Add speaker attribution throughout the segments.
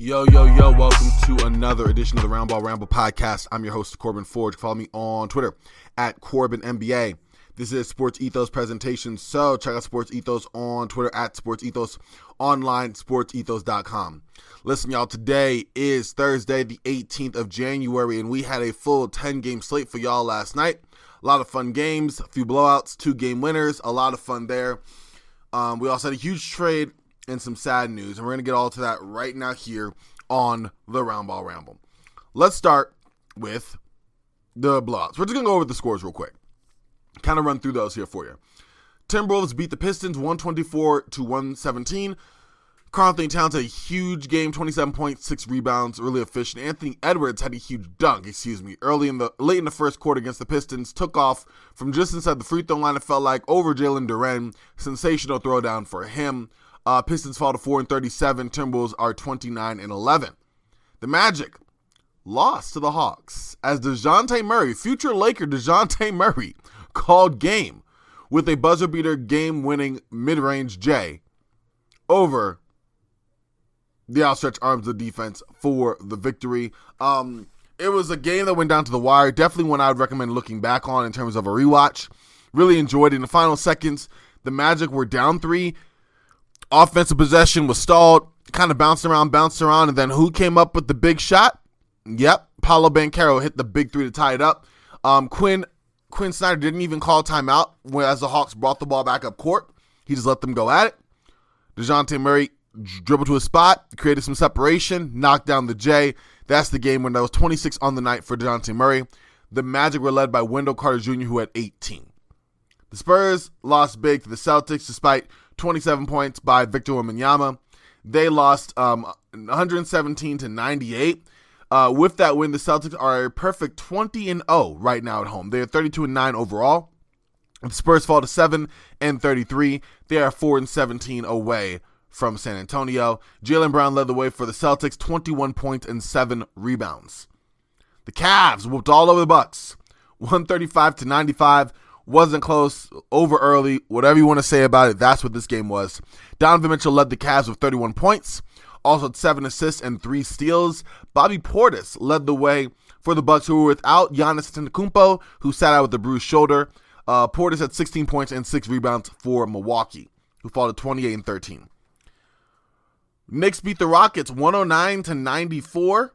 Speaker 1: Yo, welcome to another edition of the Roundball Ramble podcast. I'm your host, Corban. Follow me on Twitter at Corban NBA. This is a Sports Ethos presentation, so check out Sports Ethos on Twitter at Sports Ethos, online, sportsethos.com. Listen, y'all, today is Thursday, the 18th of January, and we had a full 10-game slate for y'all last night. A lot of fun games, a few blowouts, 2-game winners, a lot of fun there. We also had a huge trade and some sad news, and we're going to get all to that right now here on the Roundball Ramble. Let's start with the blowouts. We're just going to go over the scores real quick. Kind of run through those here for you. Timberwolves beat the Pistons 124-117. Karl-Anthony Towns had a huge game, 27 points, 6 rebounds, really efficient. Anthony Edwards had a huge dunk, late in the first quarter against the Pistons. Took off from just inside the free throw line, it felt like, over Jalen Duren. Sensational throwdown for him. Pistons fall to 4-37. Timberwolves are 29-11. The Magic lost to the Hawks as DeJounte Murray, future Laker DeJounte Murray, called game with a buzzer beater game-winning mid-range J over the outstretched arms of the defense for the victory. It was a game that went down to the wire. Definitely one I would recommend looking back on in terms of a rewatch. Really enjoyed it. In the final seconds, the Magic were down 3. Offensive possession was stalled, kind of bounced around, and then who came up with the big shot? Yep, Paolo Banchero hit the big 3 to tie it up. Quinn Snyder didn't even call timeout as the Hawks brought the ball back up court. He just let them go at it. DeJounte Murray dribbled to a spot, created some separation, knocked down the J. That's the game when that was 26 on the night for DeJounte Murray. The Magic were led by Wendell Carter Jr., who had 18. The Spurs lost big to the Celtics despite 27 points by Victor Wembanyama. They lost 117-98. With that win, the Celtics are a perfect 20-0 right now at home. They are 32-9 overall. The Spurs fall to 7-33. They are 4-17 away from San Antonio. Jaylen Brown led the way for the Celtics, 21 points and 7 rebounds. The Cavs whooped all over the Bucks, 135-95. Wasn't close, over early, whatever you want to say about it, that's what this game was. Donovan Mitchell led the Cavs with 31 points, also had 7 assists and 3 steals. Bobby Portis led the way for the Bucks, who were without Giannis Antetokounmpo, who sat out with a bruised shoulder. Portis had 16 points and 6 rebounds for Milwaukee, who fell to 28-13. Knicks beat the Rockets 109-94.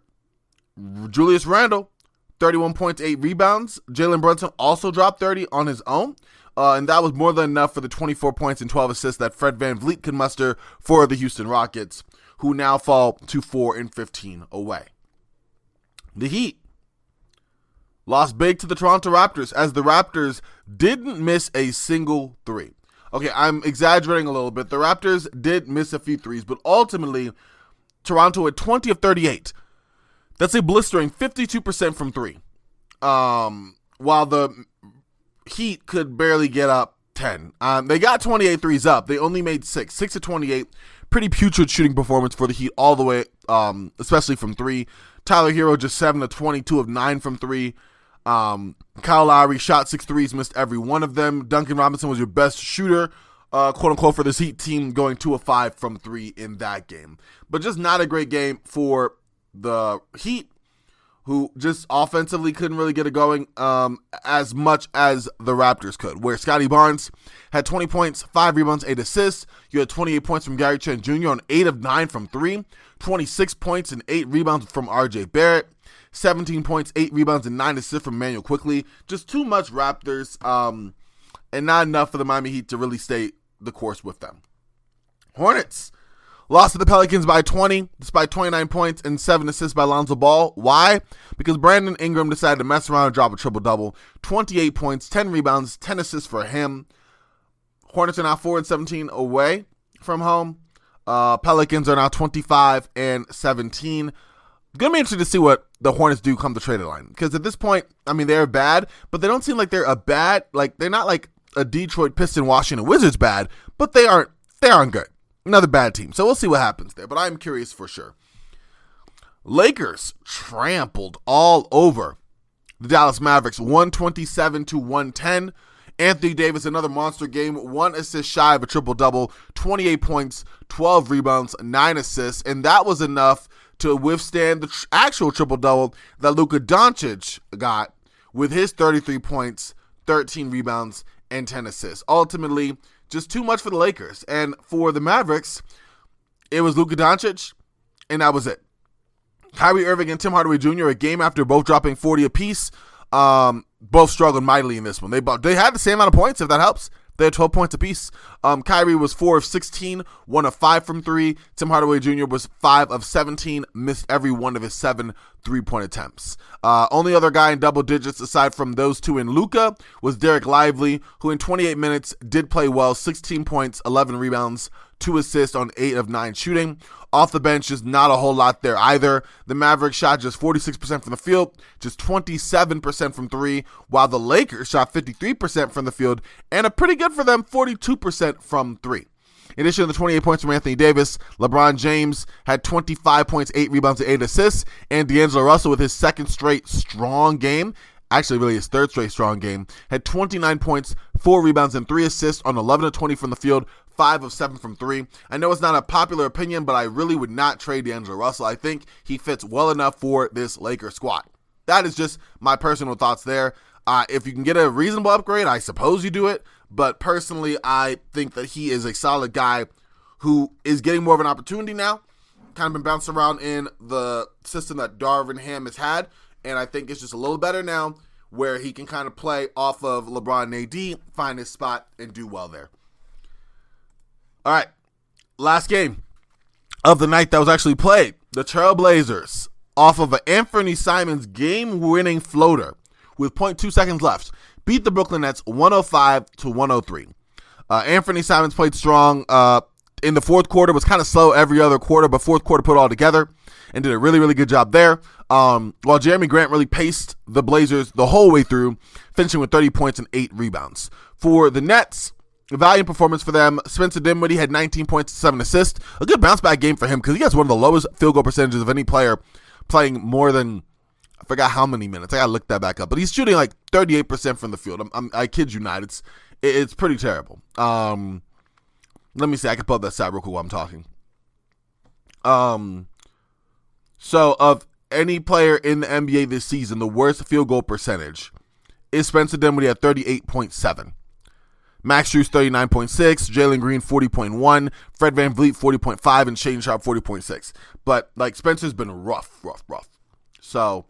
Speaker 1: Julius Randle, 31 points, 8 rebounds. Jalen Brunson also dropped 30 on his own, and that was more than enough for the 24 points and 12 assists that Fred VanVleet could muster for the Houston Rockets, who now fall to 4-15 away. The Heat lost big to the Toronto Raptors as the Raptors didn't miss a single 3. Okay, I'm exaggerating a little bit. The Raptors did miss a few 3s, but ultimately, Toronto at 20 of 38. That's a blistering 52% from 3. While the Heat could barely get up 10. They got 28 threes up. They only made 6 of 28. Pretty putrid shooting performance for the Heat all the way, especially from 3. Tyler Hero just 7 of 22 of 9 from 3. Kyle Lowry shot 6 threes, missed every one of them. Duncan Robinson was your best shooter, quote unquote, for this Heat team, going 2 of 5 from 3 in that game. But just not a great game for the Heat, who just offensively couldn't really get it going as much as the Raptors could, where Scotty Barnes had 20 points, 5 rebounds, 8 assists. You had 28 points from Gary Trent Jr. on 8 of 9 from 3, 26 points and 8 rebounds from RJ Barrett, 17 points, 8 rebounds, and 9 assists from Manuel Quickley. Just too much Raptors, and not enough for the Miami Heat to really stay the course with them. Hornets lost to the Pelicans by 20, despite 29 points and 7 assists by Lonzo Ball. Why? Because Brandon Ingram decided to mess around and drop a triple-double. 28 points, 10 rebounds, 10 assists for him. Hornets are now 4-17 away from home. Pelicans are now 25-17. Going to be interesting to see what the Hornets do come the trade deadline. Because at this point, I mean, they're bad, but they don't seem like they're they're not like a Detroit Piston Washington Wizards bad, but they aren't good. Another bad team. So we'll see what happens there, but I'm curious for sure. Lakers trampled all over the Dallas Mavericks, 127-110. Anthony Davis, another monster game, 1 assist shy of a triple-double, 28 points, 12 rebounds, 9 assists, and that was enough to withstand the actual triple-double that Luka Doncic got with his 33 points, 13 rebounds, and 10 assists. Ultimately, just too much for the Lakers. And for the Mavericks, it was Luka Doncic, and that was it. Kyrie Irving and Tim Hardaway Jr., a game after both dropping 40 apiece, both struggled mightily in this one. They had the same amount of points, if that helps. They had 12 points apiece. Kyrie was 4 of 16, 1 of 5 from 3. Tim Hardaway Jr. was 5 of 17, missed every one of his 7 3-point attempts. Only other guy in double digits aside from those two in Luka was Derek Lively, who in 28 minutes did play well, 16 points, 11 rebounds, 2 assists on 8 of 9 shooting. Off the bench, just not a whole lot there either. The Mavericks shot just 46% from the field, just 27% from 3, while the Lakers shot 53% from the field, and a pretty good for them, 42% from 3. In addition to the 28 points from Anthony Davis, LeBron James had 25 points, 8 rebounds, and 8 assists, and D'Angelo Russell with his second straight strong game, actually really his third straight strong game, had 29 points, 4 rebounds, and 3 assists on 11 of 20 from the field, 5 of 7 from 3. I know it's not a popular opinion, but I really would not trade D'Angelo Russell. I think he fits well enough for this Lakers squad. That is just my personal thoughts there. If you can get a reasonable upgrade, I suppose you do it. But personally, I think that he is a solid guy who is getting more of an opportunity now. Kind of been bounced around in the system that Darvin Ham has had. And I think it's just a little better now where he can kind of play off of LeBron and AD, find his spot, and do well there. All right, last game of the night that was actually played. The Trailblazers, off of an Anthony Simons game-winning floater with 0.2 seconds left, beat the Brooklyn Nets 105-103. Anthony Simons played strong in the fourth quarter, was kind of slow every other quarter, but fourth quarter put it all together and did a really, really good job there. While Jeremy Grant really paced the Blazers the whole way through, finishing with 30 points and 8 rebounds. For the Nets, a valiant performance for them. Spencer Dinwiddie had 19 points and 7 assists. A good bounce-back game for him because he has one of the lowest field goal percentages of any player playing more than, I forgot how many minutes. I got to look that back up. But he's shooting like 38% from the field. I kid you not. It's pretty terrible. Let me see. I can pull up that stat real quick while I'm talking. So of any player in the NBA this season, the worst field goal percentage is Spencer Dinwiddie at 38.7. Max Strus 39.6, Jalen Green 40.1, Fred VanVleet 40.5, and Shaedon Sharpe 40.6. But like Spencer's been rough. So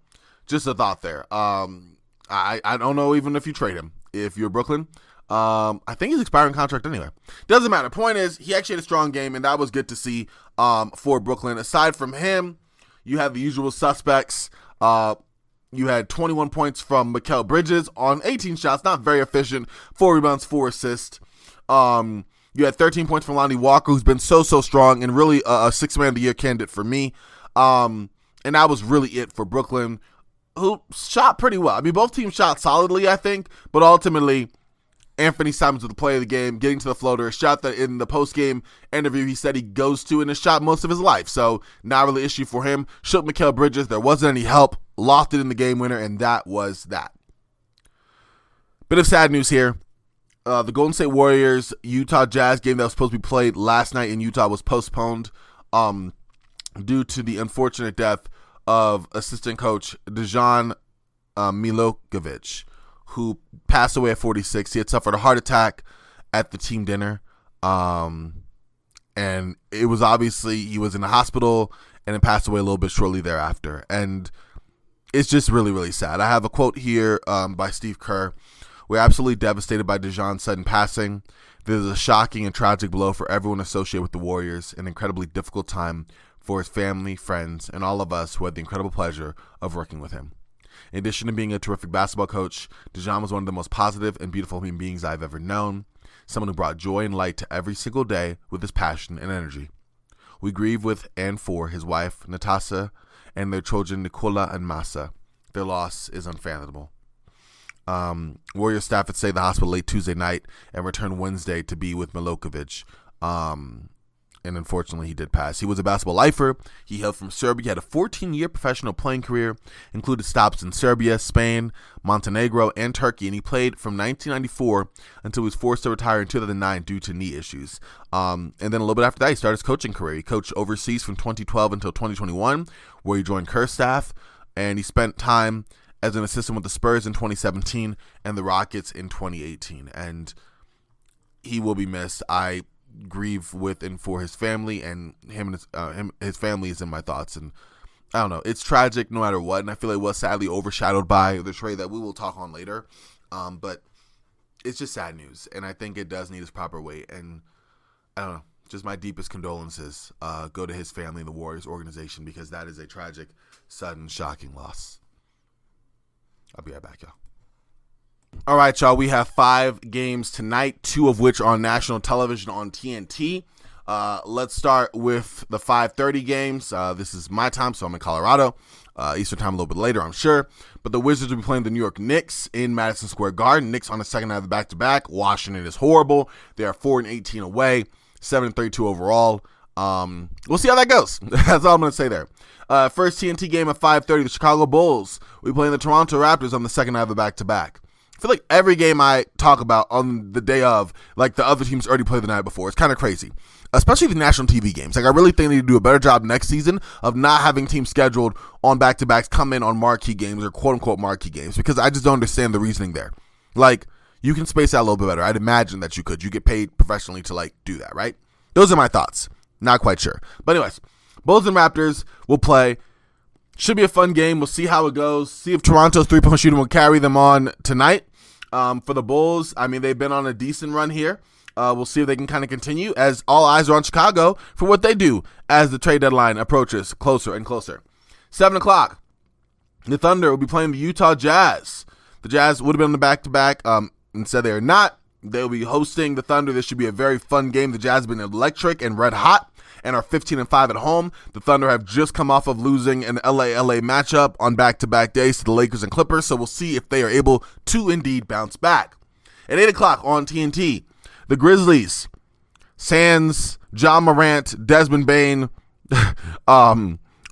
Speaker 1: just a thought there. I don't know even if you trade him if you're Brooklyn. I think he's expiring contract anyway. Doesn't matter. Point is, he actually had a strong game, and that was good to see for Brooklyn. Aside from him, you have the usual suspects. You had 21 points from Mikal Bridges on 18 shots, not very efficient, 4 rebounds, 4 assists. You had 13 points from Lonnie Walker, who's been so strong and really a 6th man of the year candidate for me. And that was really it for Brooklyn, who shot pretty well. I mean, both teams shot solidly, I think, but ultimately, Anthony Simons was the player of the game, getting to the floater, a shot that in the post-game interview he said he goes to and has shot most of his life. So not really an issue for him. Shook Mikal Bridges. There wasn't any help. Lost it in the game winner, and that was that. Bit of sad news here. The Golden State Warriors Utah Jazz game that was supposed to be played last night in Utah was postponed due to the unfortunate death of assistant coach Dejan Milojevic, who passed away at 46. He had suffered a heart attack at the team dinner. And it was obviously, he was in the hospital and then passed away a little bit shortly thereafter. And it's just really, really sad. I have a quote here by Steve Kerr. We're absolutely devastated by Dejan's sudden passing. This is a shocking and tragic blow for everyone associated with the Warriors, an incredibly difficult time for his family, friends, and all of us who had the incredible pleasure of working with him. In addition to being a terrific basketball coach, Dejan was one of the most positive and beautiful human beings I've ever known, someone who brought joy and light to every single day with his passion and energy. We grieve with and for his wife, Natasha, and their children, Nikola and Masa. Their loss is unfathomable. Warrior staff had stayed at the hospital late Tuesday night and returned Wednesday to be with Milojevic. And unfortunately, he did pass. He was a basketball lifer. He hailed from Serbia. He had a 14-year professional playing career, included stops in Serbia, Spain, Montenegro, and Turkey. And he played from 1994 until he was forced to retire in 2009 due to knee issues. And then a little bit after that, he started his coaching career. He coached overseas from 2012 until 2021, where he joined Kerr's staff. And he spent time as an assistant with the Spurs in 2017 and the Rockets in 2018. And he will be missed. I grieve with and for his family, and his family is in my thoughts. And I don't know, it's tragic no matter what, and I feel it was sadly overshadowed by the trade that we will talk on later. But it's just sad news, and I think it does need its proper weight. And I don't know, just my deepest condolences go to his family and the Warriors organization, because that is a tragic, sudden, shocking loss. I'll be right back, y'all. All right, y'all, we have 5 games tonight, 2 of which are on national television on TNT. Let's start with the 5:30 games. This is my time, so I'm in Colorado. Eastern time a little bit later, I'm sure. But the Wizards will be playing the New York Knicks in Madison Square Garden. Knicks on the second night of the back-to-back. Washington is horrible. They are 4-18 away, 7-32 overall. We'll see how that goes. That's all I'm going to say there. First TNT game at 5:30, the Chicago Bulls will be playing the Toronto Raptors on the second night of the back-to-back. I feel like every game I talk about on the day of, like, the other teams already played the night before. It's kind of crazy, especially the national TV games. Like, I really think they need to do a better job next season of not having teams scheduled on back-to-backs come in on marquee games or quote-unquote marquee games, because I just don't understand the reasoning there. Like, you can space out a little bit better. I'd imagine that you could. You get paid professionally to, like, do that, right? Those are my thoughts. Not quite sure. But anyways, Bulls and Raptors will play. Should be a fun game. We'll see how it goes. See if Toronto's three-point shooting will carry them on tonight. For the Bulls, I mean, they've been on a decent run here. We'll see if they can kind of continue, as all eyes are on Chicago for what they do as the trade deadline approaches closer and closer. 7 o'clock, the Thunder will be playing the Utah Jazz. The Jazz would have been on the back-to-back. Instead, they are not. They'll be hosting the Thunder. This should be a very fun game. The Jazz have been electric and red hot and are 15-5 at home. The Thunder have just come off of losing an LA matchup on back-to-back days to the Lakers and Clippers, so we'll see if they are able to indeed bounce back. At 8 o'clock on TNT, the Grizzlies, Sans, John Morant, Desmond Bane,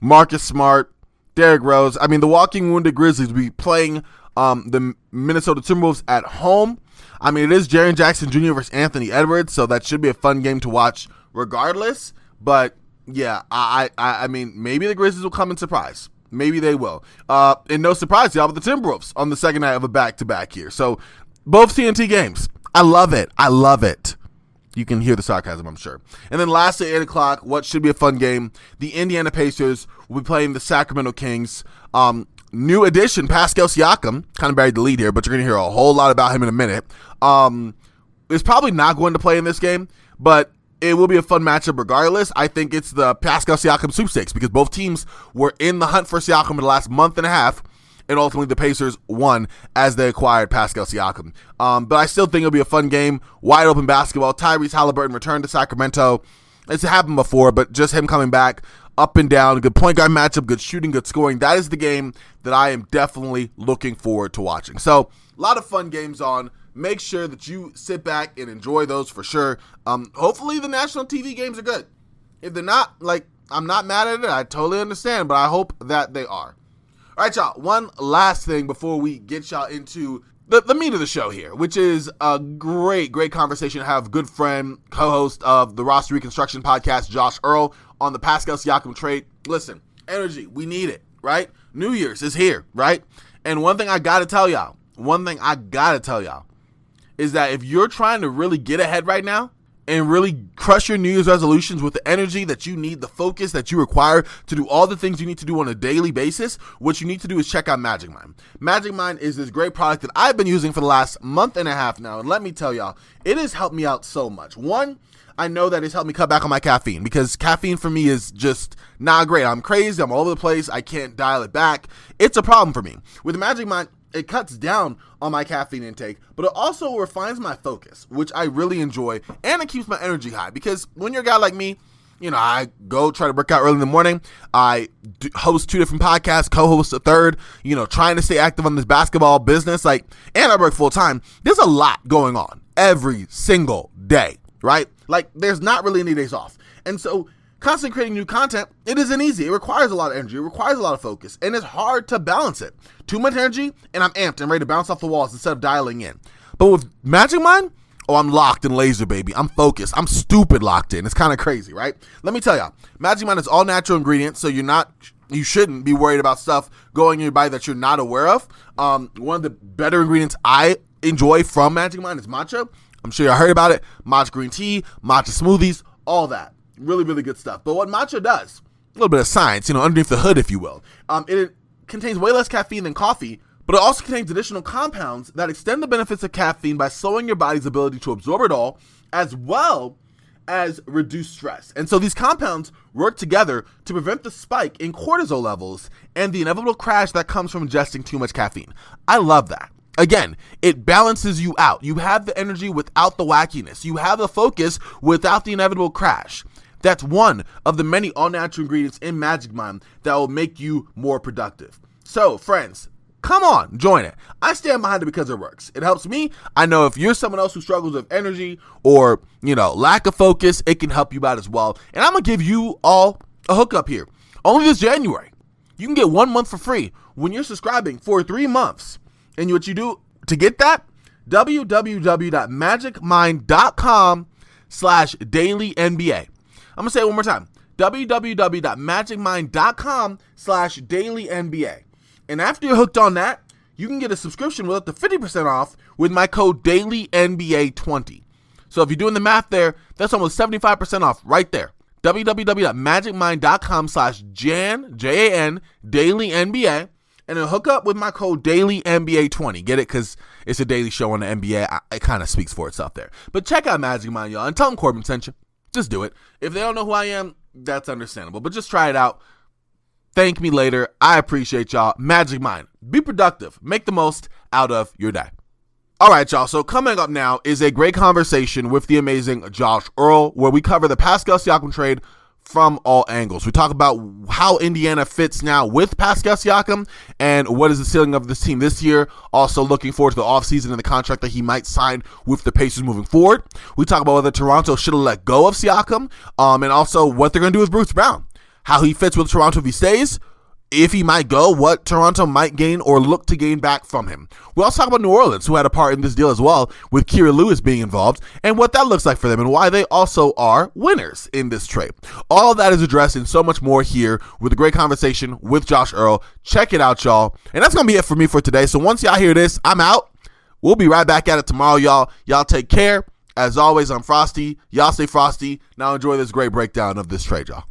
Speaker 1: Marcus Smart, Derrick Rose. I mean, the walking wounded Grizzlies will be playing the Minnesota Timberwolves at home. I mean, it is Jaren Jackson Jr. versus Anthony Edwards, so that should be a fun game to watch regardless. But, yeah, I mean, maybe the Grizzlies will come in surprise. Maybe they will. And no surprise, y'all, with the Timberwolves on the second night of a back-to-back here. So, both TNT games. I love it. I love it. You can hear the sarcasm, I'm sure. And then lastly, 8 o'clock, what should be a fun game. The Indiana Pacers will be playing the Sacramento Kings. New addition, Pascal Siakam, kind of buried the lead here, but you're going to hear a whole lot about him in a minute. Is probably not going to play in this game, but it will be a fun matchup regardless. I think it's the Pascal Siakam sweepstakes, because both teams were in the hunt for Siakam in the last month and a half, and ultimately the Pacers won as they acquired Pascal Siakam. But I still think it'll be a fun game, wide open basketball. Tyrese Halliburton returned to Sacramento. It's happened before, but just him coming back, up and down, good point guard matchup, good shooting, good scoring. That is the game that I am definitely looking forward to watching. So, a lot of fun games on. Make sure that you sit back and enjoy those for sure. Hopefully the national TV games are good. If they're not, like, I'm not mad at it. I totally understand, but I hope that they are. All right, y'all. One last thing before we get y'all into the meat of the show here, which is a great conversation to have good friend, co-host of the Roster Reconstruction podcast, Josh Earl, on the Pascal Siakam trade. Listen, energy, we need it, right? New Year's is here, right? And one thing I got to tell y'all, is that if you're trying to really get ahead right now and really crush your New Year's resolutions with the energy that you need, the focus that you require to do all the things you need to do on a daily basis, what you need to do is check out Magic Mind. Magic Mind is this great product that I've been using for the last month and a half now, and let me tell y'all, it has helped me out so much. One, I know that it's helped me cut back on my caffeine, because caffeine for me is just not great. I'm crazy. I'm all over the place. I can't dial it back. It's a problem for me. With Magic Mind, it cuts down on my caffeine intake, but it also refines my focus, which I really enjoy, and it keeps my energy high, because when you're a guy like me, you know, I go try to work out early in the morning. I host 2 different podcasts, co-host a third, you know, trying to stay active on this basketball business, like, and I work full time. There's a lot going on every single day, right? Like, there's not really any days off. And so constantly creating new content, it isn't easy. It requires a lot of energy. It requires a lot of focus. And it's hard to balance it. Too much energy, and I'm amped and ready to bounce off the walls instead of dialing in. But with Magic Mind, I'm locked in laser, baby. I'm focused. I'm stupid locked in. It's kind of crazy, right? Let me tell y'all, Magic Mind is all natural ingredients, so you shouldn't be worried about stuff going in your body that you're not aware of. One of the better ingredients I enjoy from Magic Mind is matcha. I'm sure y'all heard about it. Matcha green tea, matcha smoothies, all that. Really, really good stuff. But what matcha does, a little bit of science, underneath the hood, if you will. It contains way less caffeine than coffee, but it also contains additional compounds that extend the benefits of caffeine by slowing your body's ability to absorb it all, as well as reduce stress. And so these compounds work together to prevent the spike in cortisol levels and the inevitable crash that comes from ingesting too much caffeine. I love that. Again, it balances you out. You have the energy without the wackiness. You have the focus without the inevitable crash. That's one of the many all-natural ingredients in Magic Mind that will make you more productive. So, friends, come on, join it. I stand behind it because it works. It helps me. I know if you're someone else who struggles with energy or, lack of focus, it can help you out as well. And I'm going to give you all a hookup here. Only this January, you can get 1 month for free when you're subscribing for 3 months. And what you do to get that, www.magicmind.com/dailynba. I'm going to say it one more time, www.magicmind.com/dailynba. And after you're hooked on that, you can get a subscription with up to 50% off with my code DailyNBA20. So if you're doing the math there, that's almost 75% off right there. www.magicmind.com/Jan, Jan, DailyNBA. And then hook up with my code DailyNBA20. Get it? Because it's a daily show on the NBA. It kind of speaks for itself there. But check out Magic Mind, y'all. And tell them Corban sent you. Just do it. If they don't know who I am, that's understandable. But just try it out. Thank me later. I appreciate y'all. Magic Mind. Be productive. Make the most out of your day. All right, y'all. So coming up now is a great conversation with the amazing Josh Earl, where we cover the Pascal Siakam trade from all angles. We talk about how Indiana fits now with Pascal Siakam and what is the ceiling of this team this year. Also looking forward to the offseason and the contract that he might sign with the Pacers moving forward. We talk about whether Toronto should have let go of Siakam and also what they're going to do with Bruce Brown, how he fits with Toronto if he stays, if he might go, what Toronto might gain or look to gain back from him. We also talk about New Orleans, who had a part in this deal as well, with Kira Lewis being involved, and what that looks like for them and why they also are winners in this trade. All of that is addressed and so much more here with a great conversation with Josh Earl. Check it out, y'all. And that's going to be it for me for today. So once y'all hear this, I'm out. We'll be right back at it tomorrow, y'all. Y'all take care. As always, I'm Frosty. Y'all stay frosty. Now enjoy this great breakdown of this trade, y'all.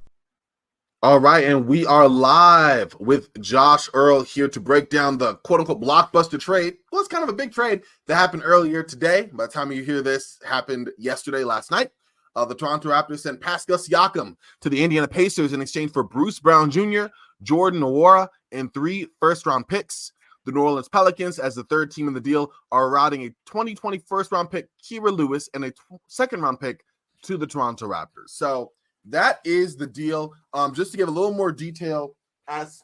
Speaker 1: All right, and we are live with Josh Earl here to break down the quote-unquote blockbuster trade. Well, it's kind of a big trade that happened earlier today. By the time you hear this, happened yesterday, last night. The Toronto Raptors sent Pascal Siakam to the Indiana Pacers in exchange for Bruce Brown Jr., Jordan Nwora, and 3 first-round picks. The New Orleans Pelicans, as the third team in the deal, are routing a 2020 first-round pick, Kira Lewis, and a second-round pick to the Toronto Raptors. So that is the deal. Just to give a little more detail as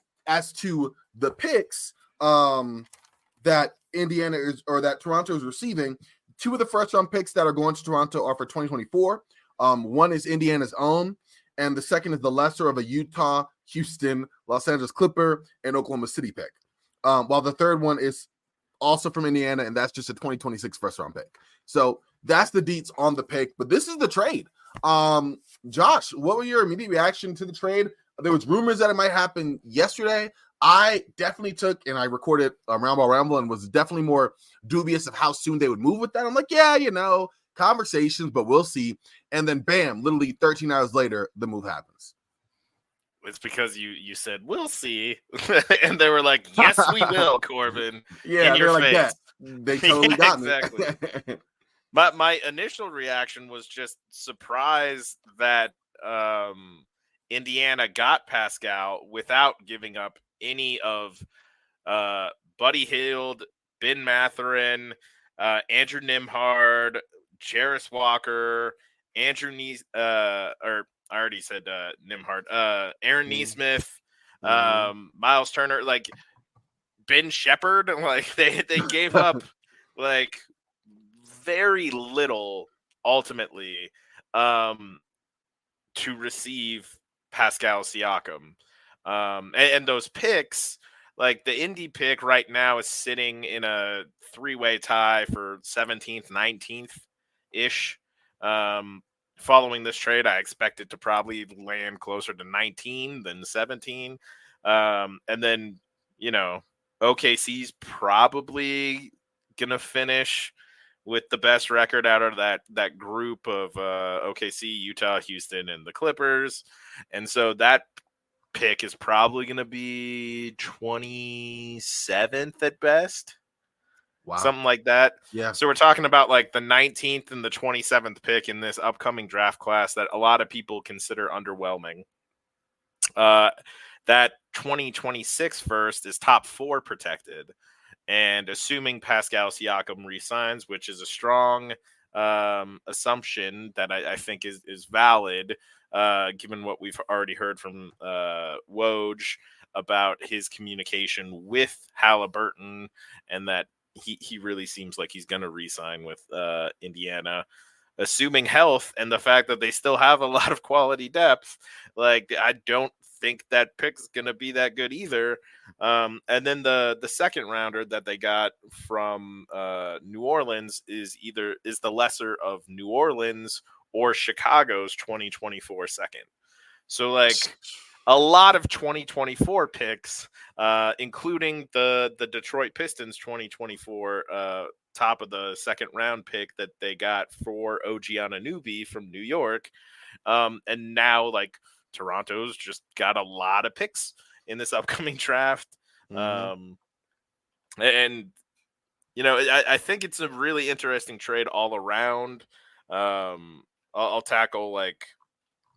Speaker 1: to the picks that Indiana is or that Toronto is receiving. 2 of the first round picks that are going to Toronto are for 2024. One is Indiana's own, and the second is the lesser of a Utah, Houston, Los Angeles Clipper, and Oklahoma City pick. While the third one is also from Indiana, and that's just a 2026 first round pick. So that's the deets on the pick. But this is the trade. Josh, what were your immediate reaction to the trade? There was rumors that it might happen yesterday. I definitely took, and I recorded Ramble and was definitely more dubious of how soon they would move with that. I'm like, yeah, conversations, but we'll see. And then bam, literally 13 hours later, the move happens.
Speaker 2: It's because you said, we'll see. And they were like, yes, we will, Corban.
Speaker 1: Yeah,
Speaker 2: in your
Speaker 1: like
Speaker 2: face.
Speaker 1: that. They totally got me.
Speaker 2: Exactly. My initial reaction was just surprised that Indiana got Pascal without giving up any of Buddy Hield, Ben Mathurin, Andrew Nembhard, Jarris Walker, Andrew I already said Nembhard, Aaron Nesmith, Miles Turner, like Ben Shepherd. Like they gave up like very little ultimately to receive Pascal Siakam. And those picks, like the Indy pick right now is sitting in a 3-way tie for 17th, 19th ish. Following this trade, I expect it to probably land closer to 19 than 17. And then, OKC's probably going to finish with the best record out of that group of OKC, Utah, Houston, and the Clippers. And so that pick is probably going to be 27th at best.
Speaker 1: Wow.
Speaker 2: Something like that.
Speaker 1: Yeah.
Speaker 2: So we're talking about like the 19th and the 27th pick in this upcoming draft class that a lot of people consider underwhelming. That 2026 first is top 4 protected. And assuming Pascal Siakam resigns, which is a strong assumption that I think is valid, given what we've already heard from Woj about his communication with Halliburton, and that he really seems like he's going to resign with Indiana. Assuming health and the fact that they still have a lot of quality depth, like I don't think that pick's going to be that good either. And then the second rounder that they got from New Orleans is the lesser of New Orleans or Chicago's 2024 second. So like a lot of 2024 picks, including the Detroit Pistons 2024 top of the second round pick that they got for OG Anunoby from New York. And now like Toronto's just got a lot of picks in this upcoming draft. And I think it's a really interesting trade all around. I'll tackle like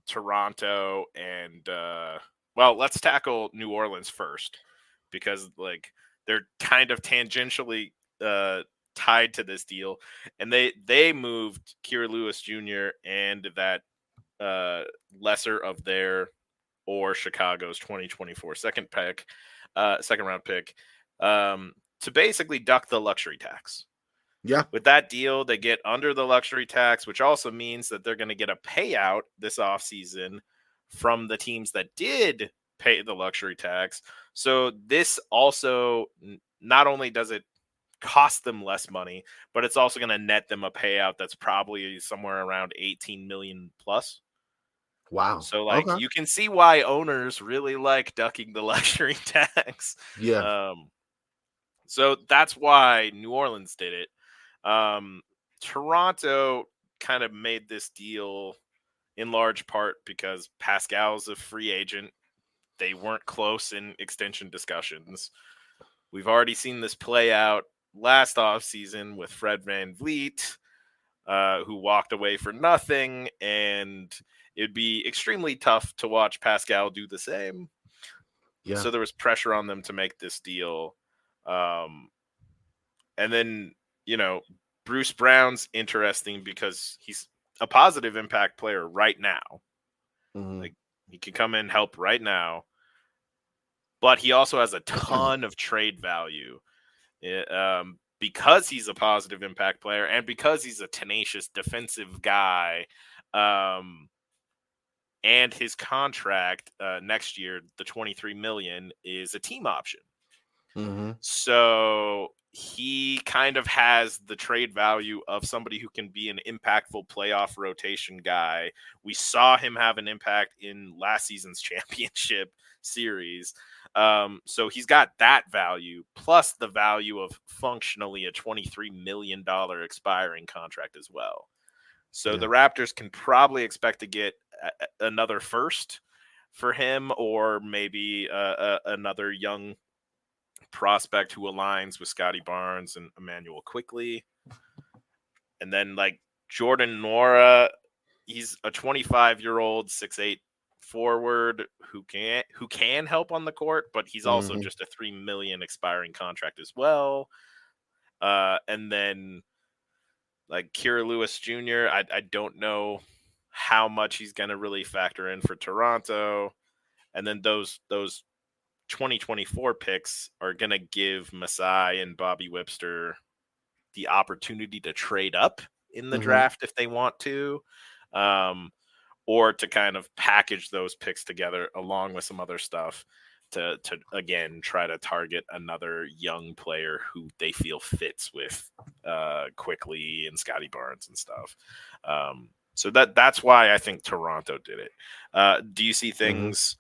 Speaker 2: Toronto and let's tackle New Orleans first, because like they're kind of tangentially tied to this deal, and they moved Kira Lewis Jr. and that lesser of their or Chicago's 2024 second round pick, to basically duck the luxury tax.
Speaker 1: Yeah.
Speaker 2: With that deal, they get under the luxury tax, which also means that they're going to get a payout this offseason from the teams that did pay the luxury tax. So this also, not only does it cost them less money, but it's also going to net them a payout that's probably somewhere around 18 million plus.
Speaker 1: Wow.
Speaker 2: So like you can see why owners really like ducking the luxury tax.
Speaker 1: Yeah.
Speaker 2: So that's why New Orleans did it. Toronto kind of made this deal in large part because Pascal's a free agent. They weren't close in extension discussions. We've already seen this play out last offseason with Fred VanVleet, who walked away for nothing, and it'd be extremely tough to watch Pascal do the same.
Speaker 1: Yeah.
Speaker 2: So there was pressure on them to make this deal. And then, Bruce Brown's interesting because he's a positive impact player right now. Like he can come in and help right now, but he also has a ton of trade value because he's a positive impact player and because he's a tenacious defensive guy. And his contract next year, the $23 million, is a team option. So he kind of has the trade value of somebody who can be an impactful playoff rotation guy. We saw him have an impact in last season's championship series. So he's got that value plus the value of functionally a $23 million expiring contract as well. So the Raptors can probably expect to get another first for him, or maybe another young prospect who aligns with Scotty Barnes and Emmanuel Quickley. And then like Jordan Nora, he's a 25-year-old 6'8" forward who can help on the court, but he's also just a $3 million expiring contract as well. And then like Kira Lewis Jr., I don't know how much he's going to really factor in for Toronto. And then those 2024 picks are going to give Masai and Bobby Webster the opportunity to trade up in the draft if they want to, or to kind of package those picks together along with some other stuff to again try to target another young player who they feel fits with quickly and Scotty Barnes and stuff. So that's why I think Toronto did it. Do you see things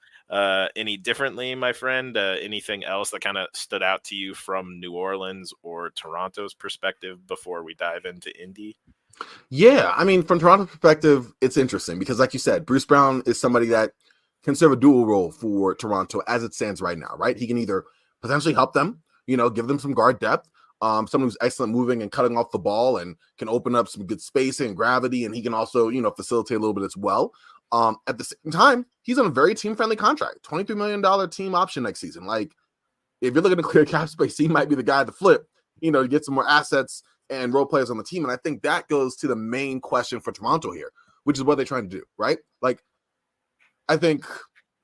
Speaker 2: any differently, my friend? Anything else that kind of stood out to you from New Orleans or Toronto's perspective before we dive into Indy?
Speaker 3: Yeah, I mean, from Toronto's perspective, it's interesting because, like you said, Bruce Brown is somebody that can serve a dual role for Toronto as it stands right now, right? He can either potentially help them, give them some guard depth, someone who's excellent moving and cutting off the ball and can open up some good spacing and gravity, and he can also, facilitate a little bit as well. At the same time, he's on a very team-friendly contract, $23 million team option next season. Like, if you're looking to clear cap space, he might be the guy to flip, to get some more assets and role players on the team. And I think that goes to the main question for Toronto here, which is what they're trying to do, right? Like, I think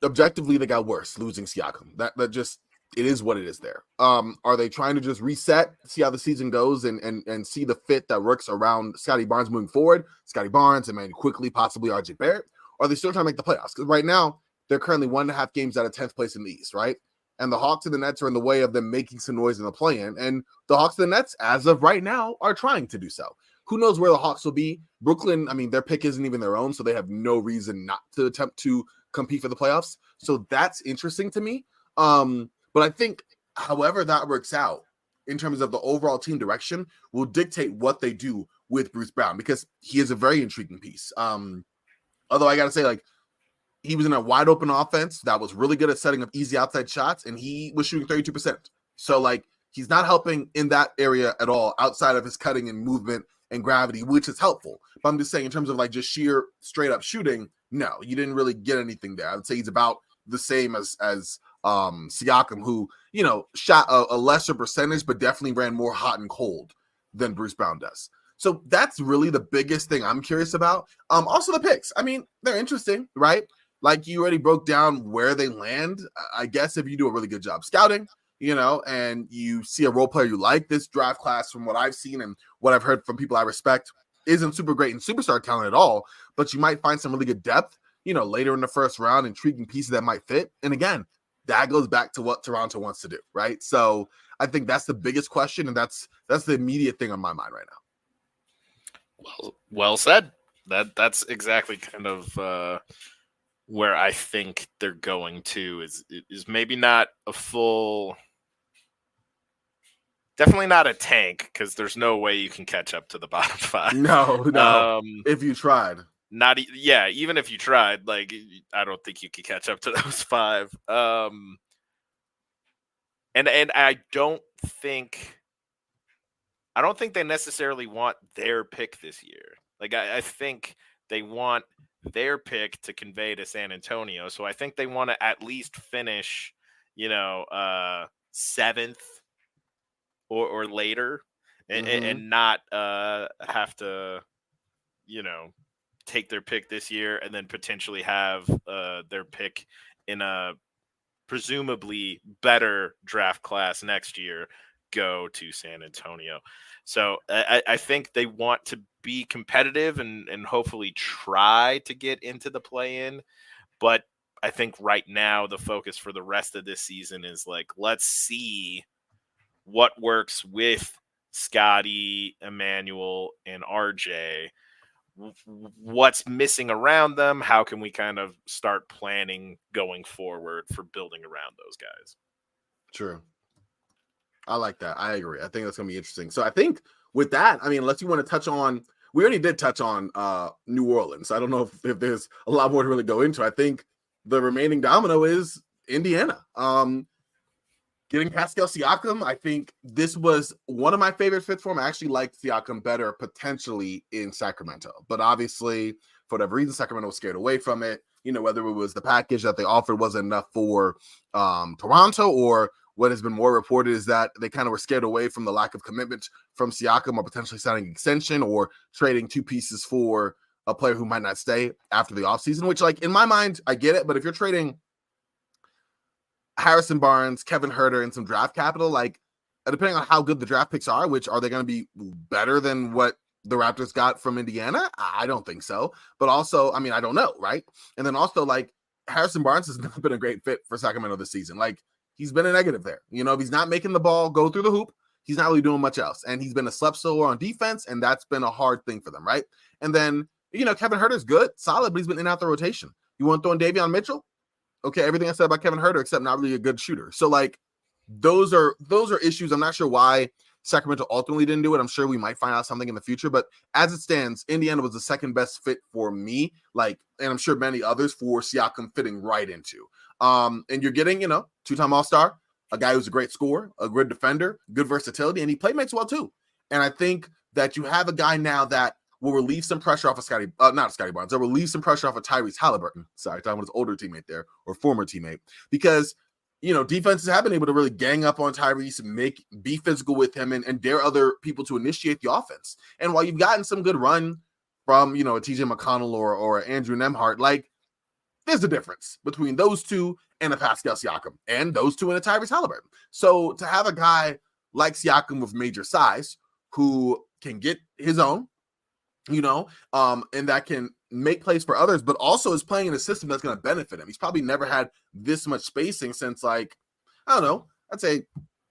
Speaker 3: objectively they got worse losing Siakam. That just, it is what it is there. Are they trying to just reset, see how the season goes and see the fit that works around Scotty Barnes moving forward? Scotty Barnes and maybe quickly, possibly RJ Barrett? Or are they still trying to make the playoffs? Because right now they're currently 1.5 games out of 10th place in the East, right? And the Hawks and the Nets are in the way of them making some noise in the play-in. And the Hawks and the Nets, as of right now, are trying to do so. Who knows where the Hawks will be? Brooklyn, I mean, their pick isn't even their own, so they have no reason not to attempt to compete for the playoffs. So that's interesting to me. But I think however that works out in terms of the overall team direction will dictate what they do with Bruce Brown, because he is a very intriguing piece. Although I got to say, like, he was in a wide open offense that was really good at setting up easy outside shots, and he was shooting 32%. So, like, he's not helping in that area at all outside of his cutting and movement and gravity, which is helpful. But I'm just saying, in terms of like just sheer straight up shooting, no, you didn't really get anything there. I would say he's about the same as Siakam, who, shot a lesser percentage, but definitely ran more hot and cold than Bruce Brown does. So that's really the biggest thing I'm curious about. Also the picks. I mean, they're interesting, right? Like, you already broke down where they land. I guess if you do a really good job scouting, and you see a role player you like, this draft class, from what I've seen and what I've heard from people I respect, isn't super great in superstar talent at all, but you might find some really good depth, later in the first round, intriguing pieces that might fit. And again, that goes back to what Toronto wants to do, right? So I think that's the biggest question, and that's the immediate thing on my mind right now.
Speaker 2: Well said. That's exactly kind of where I think they're going to is maybe not a full, definitely not a tank, because there's no way you can catch up to the bottom 5.
Speaker 3: No. If you tried,
Speaker 2: even if you tried, like, I don't think you could catch up to those 5. And I don't think they necessarily want their pick this year. Like, I think they want their pick to convey to San Antonio. So I think they want to at least finish, 7th or later, and not have to, take their pick this year and then potentially have their pick in a presumably better draft class next year go to San Antonio. So I think they want to be competitive and hopefully try to get into the play-in. But I think right now the focus for the rest of this season is like, let's see what works with Scotty, Emmanuel, and RJ. What's missing around them? How can we kind of start planning going forward for building around those guys?
Speaker 3: True. I like that. I agree. I think that's going to be interesting. So I think with that, I mean, unless you want to touch on, we already did touch on New Orleans. I don't know if there's a lot more to really go into. I think the remaining domino is Indiana. Getting Pascal Siakam, I think this was one of my favorite fits for him. I actually liked Siakam better potentially in Sacramento. But obviously, for whatever reason, Sacramento was scared away from it. Whether it was the package that they offered wasn't enough for Toronto, or what has been more reported is that they kind of were scared away from the lack of commitment from Siakam, or potentially signing an extension or trading 2 pieces for a player who might not stay after the offseason, which, like, in my mind, I get it. But if you're trading Harrison Barnes, Kevin Huerter, and some draft capital, like, depending on how good the draft picks are, which are they going to be better than what the Raptors got from Indiana? I don't think so. But also, I mean, I don't know, right? And then also, like, Harrison Barnes has not been a great fit for Sacramento this season. Like, he's been a negative there. You know, if he's not making the ball go through the hoop, he's not really doing much else. And he's been a slep storer on defense, and that's been a hard thing for them, right? And then, you know, Kevin Huerter's good, solid, but he's been in and out the rotation. You want to throw in Davion Mitchell? Okay, everything I said about Kevin Huerter, except not really a good shooter. So, like, those are issues. I'm not sure why Sacramento ultimately didn't do it. I'm sure we might find out something in the future. But as it stands, Indiana was the second best fit for me, like, and I'm sure many others, for Siakam fitting right into. And you're getting, you know, two-time All-Star, a guy who's a great scorer, a good defender, good versatility, and he playmates well too. And I think that you have a guy now that will relieve some pressure off of not Scotty Barnes, they'll relieve some pressure off of Tyrese Halliburton. Sorry, talking about his older teammate there, or former teammate, because, you know, defenses have been able to really gang up on Tyrese and be physical with him and dare other people to initiate the offense. And while you've gotten some good run from, you know, a TJ McConnell or Andrew Nembhard, like, there's a difference between those two and a Pascal Siakam, and those two and a Tyrese Halliburton. So to have a guy like Siakam with major size who can get his own, you know, and that can make plays for others, but also is playing in a system that's going to benefit him. He's probably never had this much spacing since, like, I don't know, I'd say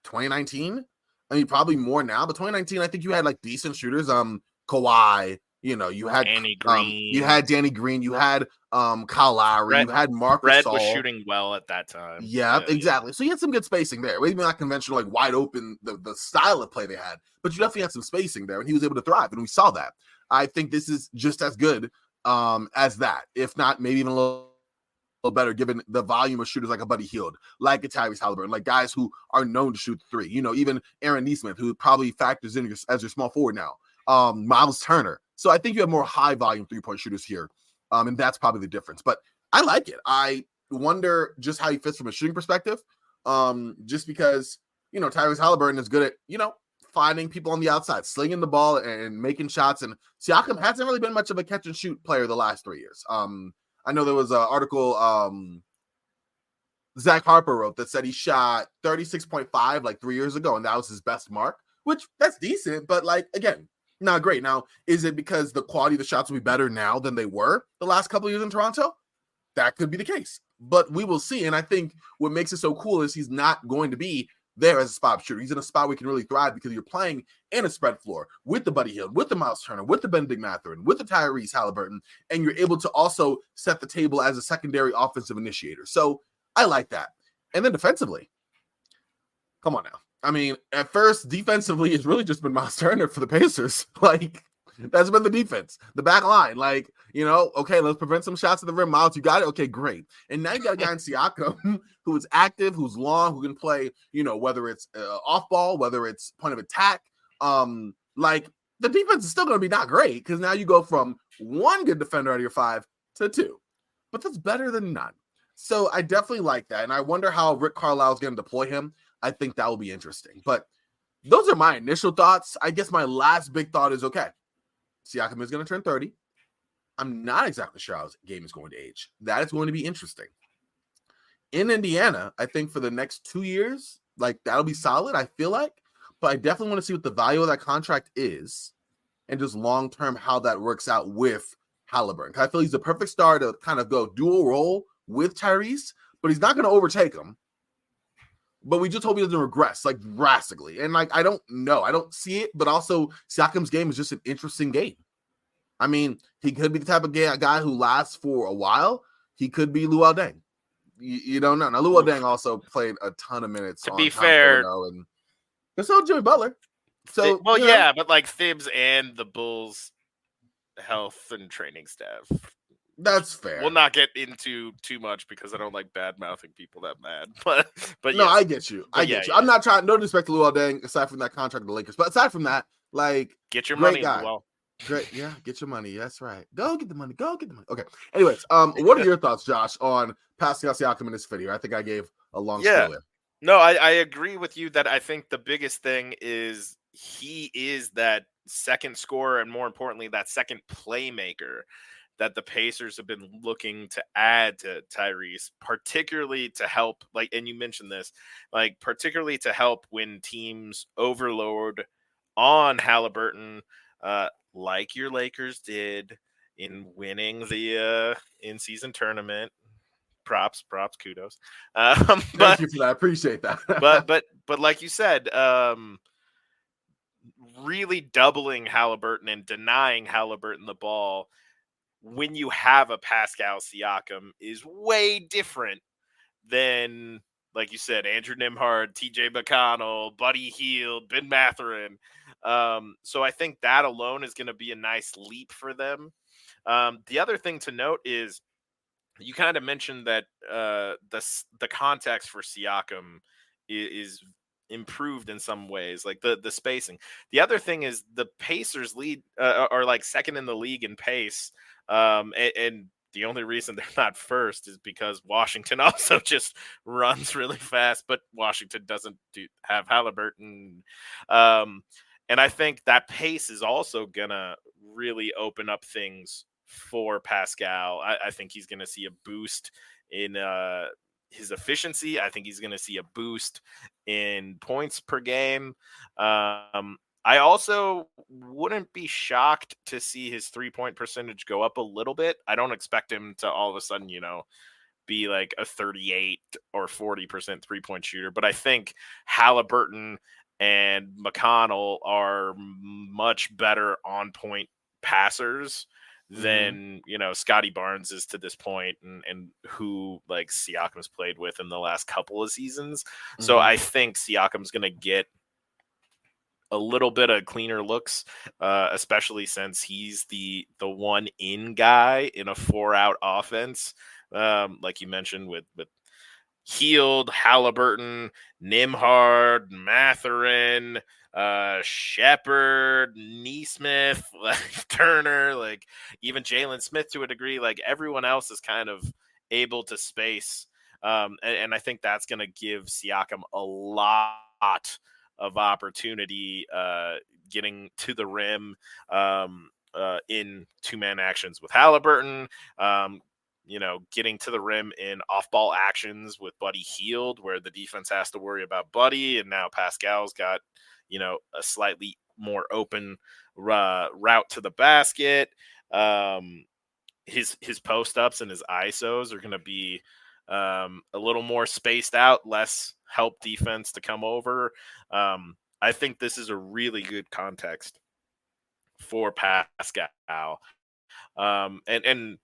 Speaker 3: 2019. I mean, probably more now, but 2019, I think you had like decent shooters. Kawhi, you know, you had
Speaker 2: Danny Green,
Speaker 3: you had Kyle Lowry, you had Marcus
Speaker 2: Red
Speaker 3: Gasol.
Speaker 2: was shooting well at that time.
Speaker 3: Yeah, exactly. So you had some good spacing there. Maybe not conventional, like wide open, the style of play they had, but you definitely had some spacing there, and he was able to thrive, and we saw that. I think this is just as good as that, if not maybe even a little better, given the volume of shooters like a Buddy Hield, like a Tyrese Halliburton, like guys who are known to shoot three. You know, even Aaron Nesmith, who probably factors in as your small forward now. Miles Turner. So I think you have more high volume 3-point shooters here, and that's probably the difference. But I like it. I wonder just how he fits from a shooting perspective, just because, you know, Tyrese Halliburton is good at, you know, finding people on the outside, slinging the ball and making shots. And Siakam hasn't really been much of a catch and shoot player the last 3 years. I know there was an article Zach Harper wrote that said he shot 36.5 like 3 years ago, and that was his best mark, which that's decent, but like, again, not great. Now, is it because the quality of the shots will be better now than they were the last couple of years in Toronto? That could be the case, but we will see. And I think what makes it so cool is he's not going to be there as a spot shooter. He's in a spot where he can really thrive because you're playing in a spread floor with the Buddy Hield, with the Miles Turner, with the Benedict Mathurin, with the Tyrese Halliburton, and you're able to also set the table as a secondary offensive initiator. So I like that. And then defensively, come on now. I mean, at first, defensively, it's really just been Miles Turner for the Pacers. Like, that's been the defense, the back line. Like, you know, okay, let's prevent some shots at the rim. Miles, you got it? Okay, great. And now you got a guy in Siakam who is active, who's long, who can play, you know, whether it's off ball, whether it's point of attack. Like, the defense is still going to be not great because now you go from one good defender out of your 5 to 2. But that's better than none. So I definitely like that. And I wonder how Rick Carlisle is going to deploy him. I think that will be interesting. But those are my initial thoughts. I guess my last big thought is, okay, Siakam is going to turn 30. I'm not exactly sure how his game is going to age. That is going to be interesting. In Indiana, I think for the next 2 years, like, that'll be solid, I feel like. But I definitely want to see what the value of that contract is and just long-term how that works out with Halliburton. I feel he's the perfect star to kind of go dual role with Tyrese, but he's not going to overtake him. But we just hope he doesn't regress, like, drastically. And, like, I don't know. I don't see it. But also, Siakam's game is just an interesting game. I mean, he could be the type of guy who lasts for a while. He could be Luol Deng. You don't know. Now, Luol Deng also played a ton of minutes.
Speaker 2: To be fair.
Speaker 3: And so Jimmy Butler. So,
Speaker 2: well, yeah, but, like, Thibs and the Bulls' health and training staff.
Speaker 3: That's fair.
Speaker 2: We'll not get into too much because I don't like bad mouthing people that mad. But
Speaker 3: no,
Speaker 2: yes.
Speaker 3: I get you. I get you. I'm not trying. No disrespect to Luol Deng, aside from that contract with the Lakers. But aside from that, like,
Speaker 2: get your money.
Speaker 3: Guy.
Speaker 2: Well,
Speaker 3: great. Yeah, get your money. That's right. Go get the money. Go get the money. Okay. Anyways, what are your thoughts, Josh, on Pascal Siakam and his fit here? I think I gave a long spiel there.
Speaker 2: No, I agree with you that I think the biggest thing is he is that second scorer and, more importantly, that second playmaker that the Pacers have been looking to add to Tyrese, particularly to help, like, and you mentioned this, like, particularly to help when teams overload on Halliburton, like your Lakers did in winning the in-season tournament. Props, kudos.
Speaker 3: Thank you for that. I appreciate that.
Speaker 2: but like you said, really doubling Halliburton and denying Halliburton the ball when you have a Pascal Siakam is way different than, like you said, Andrew Nembhard, TJ McConnell, Buddy Hield, Ben Mathurin. So I think that alone is going to be a nice leap for them. The other thing to note is you kind of mentioned that the context for Siakam is improved in some ways, like the spacing. The other thing is the Pacers lead are like second in the league in pace, and the only reason they're not first is because Washington also just runs really fast, but Washington doesn't have Halliburton. And I think that pace is also gonna really open up things for Pascal. I think he's gonna see a boost in his efficiency. I think he's going to see a boost in points per game. I also wouldn't be shocked to see his 3-point percentage go up a little bit. I don't expect him to all of a sudden, be like a 38 or 40% 3-point shooter, but I think Halliburton and McConnell are much better on point passers than Scotty Barnes is to this point, and who like Siakam's played with in the last couple of seasons. So I think Siakam's going to get a little bit of cleaner looks, especially since he's the one in guy in a 4-out offense, like you mentioned with Hield, Halliburton, Nembhard, Mathurin, Shepherd, Neesmith, like Turner, like even Jalen Smith to a degree. Like everyone else is kind of able to space, and I think that's going to give Siakam a lot of opportunity getting to the rim in 2-man actions with Halliburton. Getting to the rim in off-ball actions with Buddy Hield, where the defense has to worry about Buddy, and now Pascal's got, a slightly more open route to the basket. His post-ups and his ISOs are going to be a little more spaced out, less help defense to come over. I think this is a really good context for Pascal. And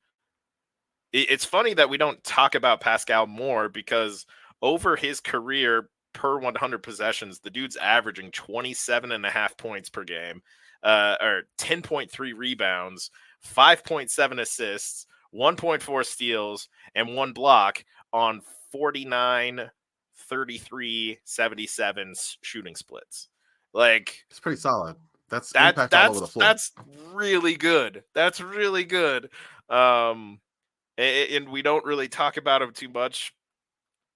Speaker 2: it's funny that we don't talk about Pascal more, because over his career per 100 possessions, the dude's averaging 27.5 points per game, or 10.3 rebounds, 5.7 assists, 1.4 steals, and 1 block on 49, 33, 77 shooting splits. Like,
Speaker 3: it's pretty solid. That's impact all over the floor.
Speaker 2: That's really good. That's really good. And we don't really talk about him too much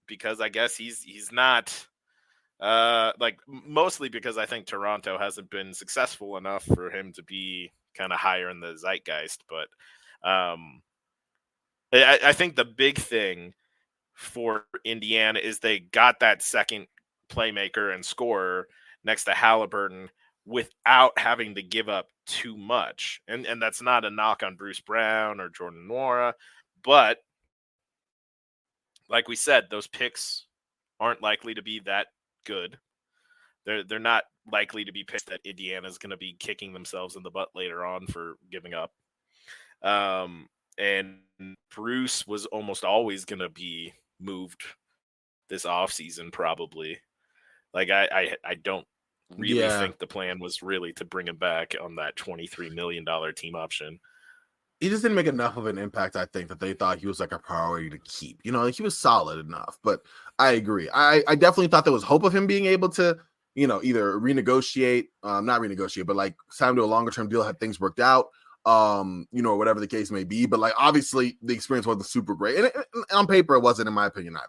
Speaker 2: because I guess he's not mostly because I think Toronto hasn't been successful enough for him to be kind of higher in the zeitgeist. But I think the big thing for Indiana is they got that second playmaker and scorer next to Halliburton without having to give up too much. And that's not a knock on Bruce Brown or Jordan Nwora. But like we said, those picks aren't likely to be that good. They're not likely to be picks that Indiana's going to be kicking themselves in the butt later on for giving up. And Bruce was almost always going to be moved this offseason, probably. Like I don't really think the plan was really to bring him back on that $23 million team option.
Speaker 3: He just didn't make enough of an impact, I think, that they thought he was like a priority to keep. Like he was solid enough, but I agree. I definitely thought there was hope of him being able to, either renegotiate, not renegotiate, but like sign to a longer term deal had things worked out, whatever the case may be. But like, obviously the experience wasn't super great. And on paper, it wasn't, in my opinion, either.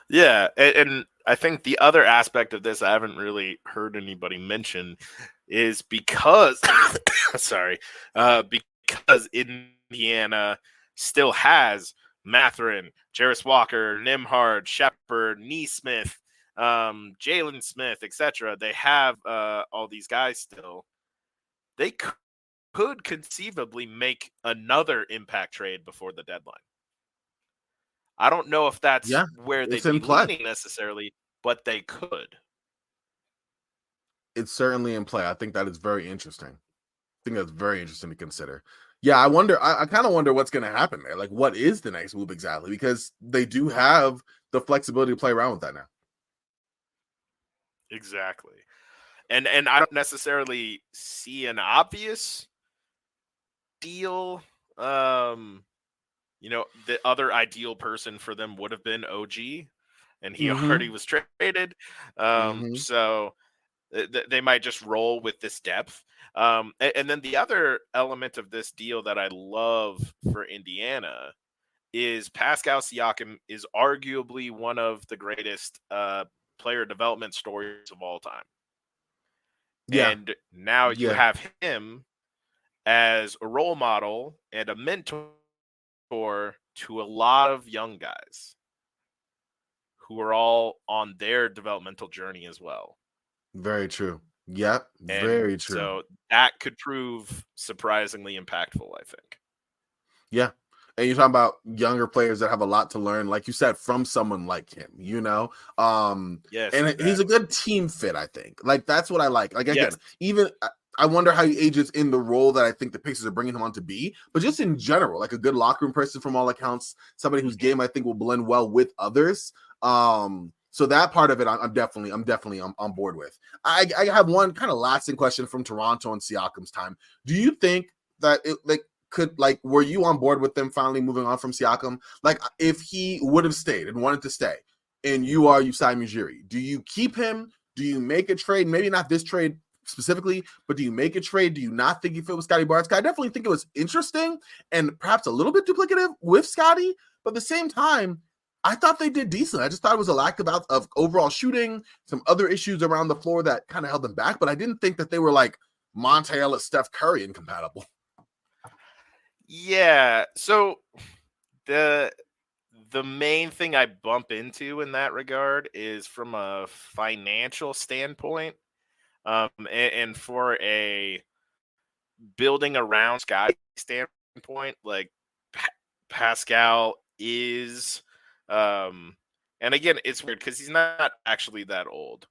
Speaker 2: Yeah. And I think the other aspect of this I haven't really heard anybody mention is because, because Indiana still has Mathurin, Jarris Walker, Nembhard, Shepherd, Neesmith, Jalen Smith, etc. They have all these guys still. They could conceivably make another impact trade before the deadline. I don't know if that's where
Speaker 3: it's
Speaker 2: they'd
Speaker 3: in
Speaker 2: be
Speaker 3: play.
Speaker 2: leaning necessarily, but they could.
Speaker 3: It's certainly in play. I think that is very interesting. I think that's very interesting to consider. Yeah, I wonder. I kind of wonder what's going to happen there. Like, what is the next move exactly? Because they do have the flexibility to play around with that now.
Speaker 2: Exactly. And I don't necessarily see an obvious deal. The other ideal person for them would have been OG, and he already was traded. So they might just roll with this depth. And then the other element of this deal that I love for Indiana is Pascal Siakam is arguably one of the greatest player development stories of all time.
Speaker 3: Yeah.
Speaker 2: And now you have him as a role model and a mentor to a lot of young guys who are all on their developmental journey as well.
Speaker 3: Very true. Yep.
Speaker 2: And
Speaker 3: Very true.
Speaker 2: so that could prove surprisingly impactful, I think.
Speaker 3: Yeah. And you're talking about younger players that have a lot to learn, like you said, from someone like him,
Speaker 2: Yes.
Speaker 3: And
Speaker 2: Exactly.
Speaker 3: he's a good team fit, I think. Like, that's what I like. Like, again,
Speaker 2: Yes.
Speaker 3: even I wonder how he ages in the role that I think the Pacers are bringing him on to be, but just in general, like a good locker room person from all accounts, somebody whose game I think will blend well with others. So that part of it, I'm definitely on board with. I have one kind of lasting question from Toronto and Siakam's time. Do you think that were you on board with them finally moving on from Siakam? Like, if he would have stayed and wanted to stay, and you are Usai Ujiri, do you keep him? Do you make a trade? Maybe not this trade specifically, but do you make a trade? Do you not think you fit with Scotty Barnes? I definitely think it was interesting and perhaps a little bit duplicative with Scotty, but at the same time, I thought they did decent. I just thought it was a lack of overall shooting, some other issues around the floor that kind of held them back, but I didn't think that they were like Monte Ellis, Steph Curry incompatible.
Speaker 2: Yeah. So the main thing I bump into in that regard is from a financial standpoint, and for a building around Scotty standpoint, like Pascal is, and again, it's weird because he's not actually that old.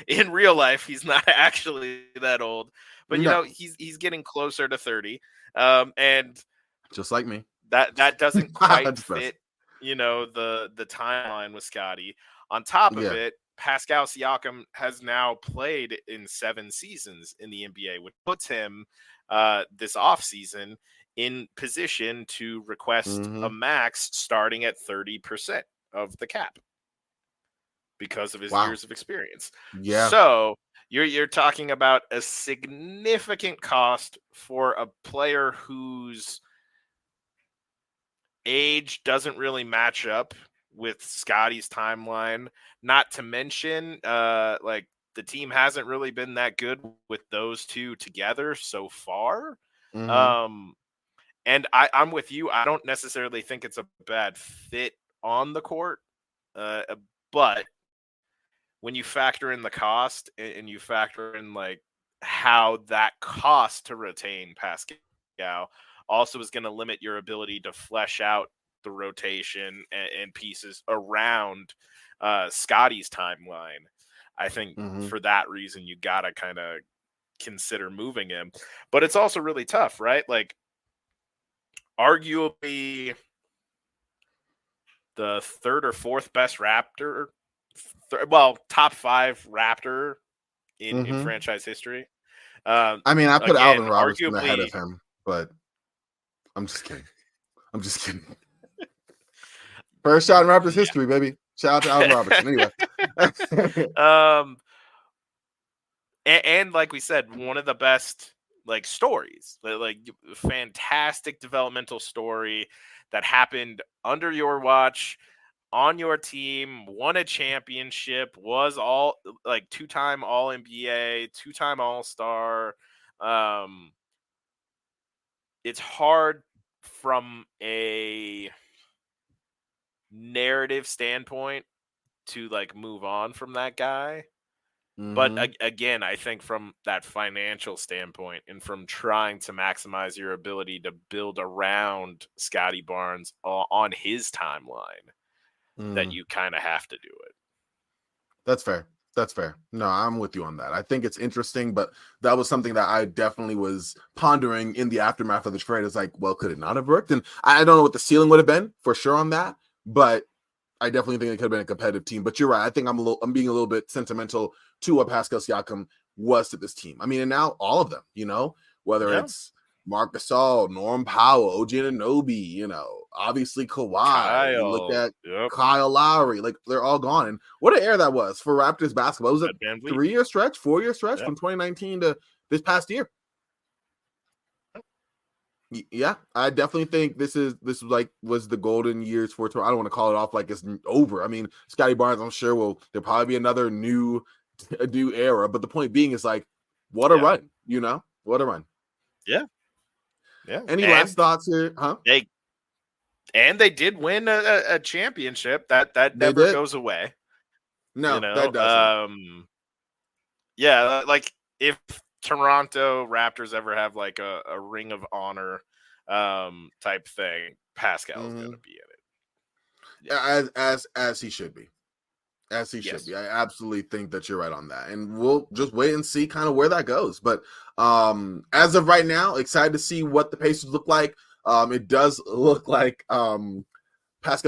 Speaker 2: In real life, he's not actually that old, but he's getting closer to 30, and
Speaker 3: just like me.
Speaker 2: That doesn't quite fit, the timeline with Scotty. On top of it, Pascal Siakam has now played in 7 seasons in the NBA, which puts him this offseason in position to request a max starting at 30% of the cap because of his years of experience.
Speaker 3: Yeah.
Speaker 2: So you're talking about a significant cost for a player whose age doesn't really match up with Scotty's timeline. Not to mention, like, the team hasn't really been that good with those two together so far. And I'm with you. I don't necessarily think it's a bad fit on the court, but when you factor in the cost and you factor in like how that cost to retain Pascal also is going to limit your ability to flesh out the rotation and pieces around Scotty's timeline. I think for that reason, you got to kind of consider moving him. But it's also really tough, right? Like, arguably the third or fourth best Raptor, top 5 Raptor in franchise history.
Speaker 3: I mean, I put Alvin Robertson
Speaker 2: arguably
Speaker 3: ahead of him, but I'm just kidding. First shot in Raptors history, baby. Shout out to Alvin Robertson. Anyway.
Speaker 2: And like we said, one of the best stories, like fantastic developmental story that happened under your watch, on your team, won a championship, was all 2-time All NBA, 2-time All-Star. It's hard from a narrative standpoint to move on from that guy. But
Speaker 3: Mhm.
Speaker 2: again, I think from that financial standpoint and from trying to maximize your ability to build around Scotty Barnes on his timeline, that
Speaker 3: Mm.
Speaker 2: you kind of have to do it.
Speaker 3: That's fair. That's fair. No, I'm with you on that. I think it's interesting, but that was something that I definitely was pondering in the aftermath of the trade. It's like, well, could it not have worked? And I don't know what the ceiling would have been for sure on that, but I definitely think it could have been a competitive team. But you're right. I think I'm being a little bit sentimental to what Pascal Siakam was to this team. I mean, and now all of them, whether
Speaker 2: Yeah.
Speaker 3: it's Marc Gasol, Norm Powell, OG Anunoby, obviously Kawhi. You look
Speaker 2: Kyle.
Speaker 3: at
Speaker 2: Yep.
Speaker 3: Kyle Lowry, like they're all gone. And what an era that was for Raptors basketball. It was a
Speaker 2: Ed VanVleet.
Speaker 3: 3-year stretch, 4-year stretch
Speaker 2: Yeah.
Speaker 3: from 2019 to this past year. Yeah, I definitely think this was the golden years for Toronto. I don't want to call it off like it's over. I mean, Scotty Barnes, I'm sure there'll probably be another new era. But the point being is like, what a
Speaker 2: Yeah.
Speaker 3: run, what a run.
Speaker 2: Yeah. Yeah.
Speaker 3: Any last thoughts here? Huh?
Speaker 2: They did win a championship. That
Speaker 3: They
Speaker 2: never
Speaker 3: did.
Speaker 2: goes away.
Speaker 3: No, that doesn't.
Speaker 2: Yeah, like if Toronto Raptors ever have like a Ring of Honor type thing, Pascal's gonna be in it.
Speaker 3: As he should be. As he should
Speaker 2: Yes.
Speaker 3: be. I absolutely think that you're right on that. And we'll just wait and see kind of where that goes. But as of right now, excited to see what the Pacers look like. It does look like Pascal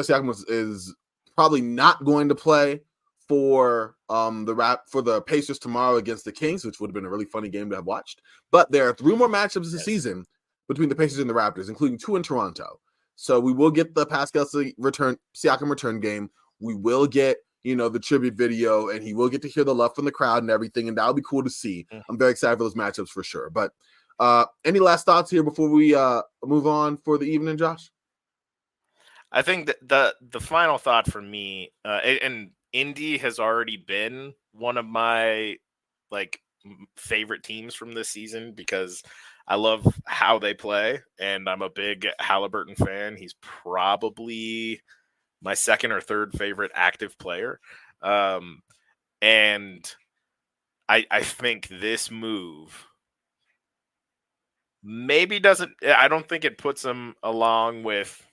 Speaker 3: Siakam is probably not going to play for the Pacers tomorrow against the Kings, which would have been a really funny game to have watched. But there are 3 more matchups this season between the Pacers and the Raptors, including 2 in Toronto. So we will get the Pascal Siakam return game. We will get the tribute video, and he will get to hear the love from the crowd and everything, and that'll be cool to see. I'm very excited for those matchups for sure. But any last thoughts here before we move on for the evening, Josh?
Speaker 2: I think that the final thought for me, and Indy has already been one of my favorite teams from this season because I love how they play, and I'm a big Halliburton fan. He's probably my second or third favorite active player. And I think this move maybe I don't think it puts him along with,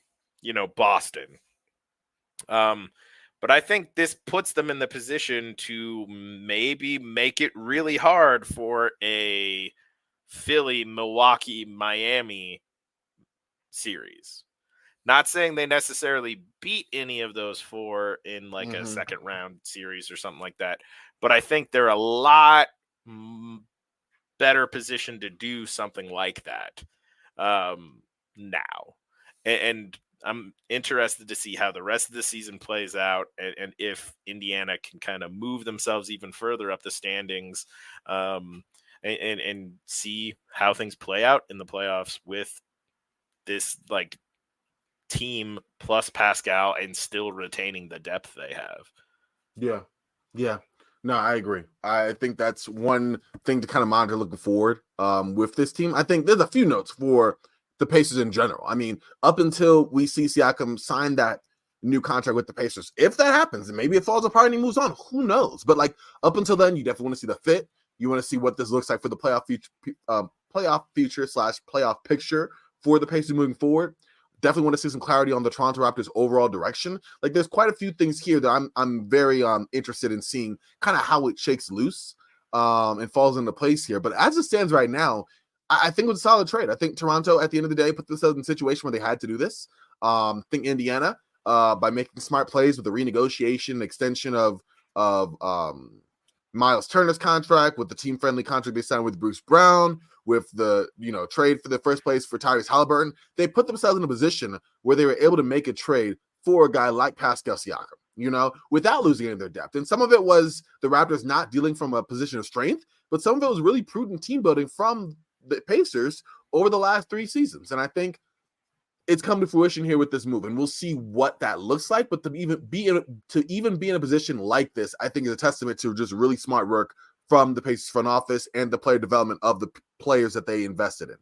Speaker 2: Boston. But I think this puts them in the position to maybe make it really hard for a Philly, Milwaukee, Miami series. Not saying they necessarily beat any of those 4 in a second round series or something like that, but I think they're a lot better positioned to do something like that now. And I'm interested to see how the rest of the season plays out, and if Indiana can kind of move themselves even further up the standings, and see how things play out in the playoffs with this team plus Pascal and still retaining the depth they have.
Speaker 3: Yeah. No, I agree. I think that's one thing to kind of monitor looking forward with this team. I think there's a few notes for the Pacers in general. I mean, up until we see Siakam sign that new contract with the Pacers, if that happens, and maybe it falls apart and he moves on, who knows? But up until then, you definitely want to see the fit. You want to see what this looks like for the playoff future / playoff picture for the Pacers moving forward. Definitely want to see some clarity on the Toronto Raptors' overall direction. There's quite a few things here that I'm very interested in seeing kind of how it shakes loose and falls into place here. But as it stands right now, I think it was a solid trade. I think Toronto, at the end of the day, put themselves in a situation where they had to do this. I think Indiana, by making smart plays with the renegotiation, extension of Miles Turner's contract, with the team-friendly contract they signed with Bruce Brown, with the trade for the first place for Tyrese Halliburton, they put themselves in a position where they were able to make a trade for a guy like Pascal Siakam, without losing any of their depth. And some of it was the Raptors not dealing from a position of strength, but some of it was really prudent team building from the Pacers over the last 3 seasons. And I think it's come to fruition here with this move, and we'll see what that looks like. But to even be in a position like this, I think is a testament to just really smart work from the Pacers front office and the player development of the players that they invested in.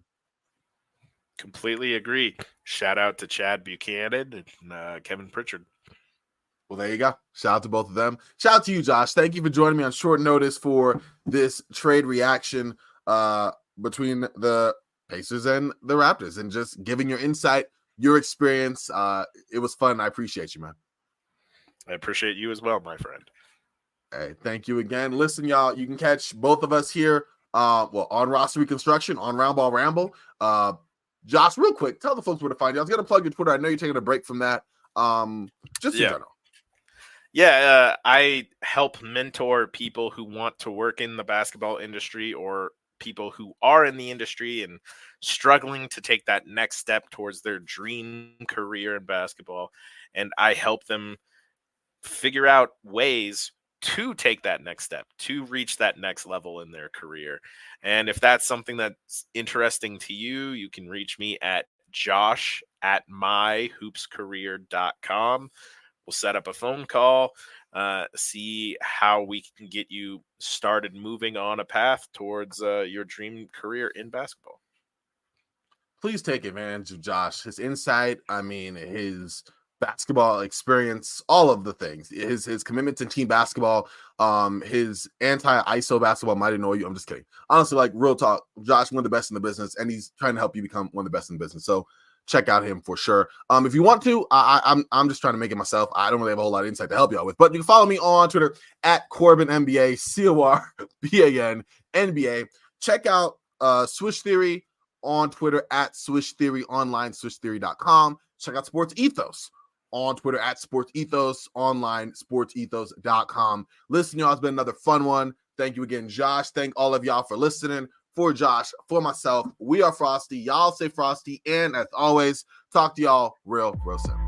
Speaker 2: Completely agree. Shout out to Chad Buchanan and Kevin Pritchard.
Speaker 1: Well, there you go. Shout out to both of them. Shout out to you, Josh. Thank you for joining me on short notice for this trade reaction between the Pacers and the Raptors, and just giving your insight, your experience. It was fun. I appreciate you, man.
Speaker 2: I appreciate you as well, my friend.
Speaker 1: Hey, thank you again. Listen, y'all, you can catch both of us here on Roster Reconstruction, on Roundball Ramble. Josh, real quick, tell the folks where to find you. I was going to plug your Twitter. I know you're taking a break from that. Just in general.
Speaker 2: Yeah, I help mentor people who want to work in the basketball industry, or people who are in the industry and struggling to take that next step towards their dream career in basketball. And I help them figure out ways to take that next step, to reach that next level in their career. And if that's something that's interesting to you, you can reach me at josh@myhoopscareer.com. We'll set up a phone call, see how we can get you started moving on a path towards your dream career in basketball.
Speaker 1: Please take advantage of Josh, his insight. I mean, his basketball experience, all of the things, his commitment to team basketball, his anti-ISO basketball might annoy you. I'm just kidding. Honestly, like, real talk, Josh, one of the best in the business, and he's trying to help you become one of the best in the business. So check out him for sure. If you want to, I'm just trying to make it myself. I don't really have a whole lot of insight to help y'all with, but you can follow me on Twitter at Corban NBA, CORBAN NBA. Check out Swish Theory on Twitter at Swish Theory online, swishtheory.com. Check out Sports Ethos on Twitter at Sports Ethos online, sportsethos.com. Listen, y'all, it's been another fun one. Thank you again, Josh. Thank all of y'all for listening. For Josh, for myself, we are Frosty. Y'all stay frosty. And as always, talk to y'all real soon.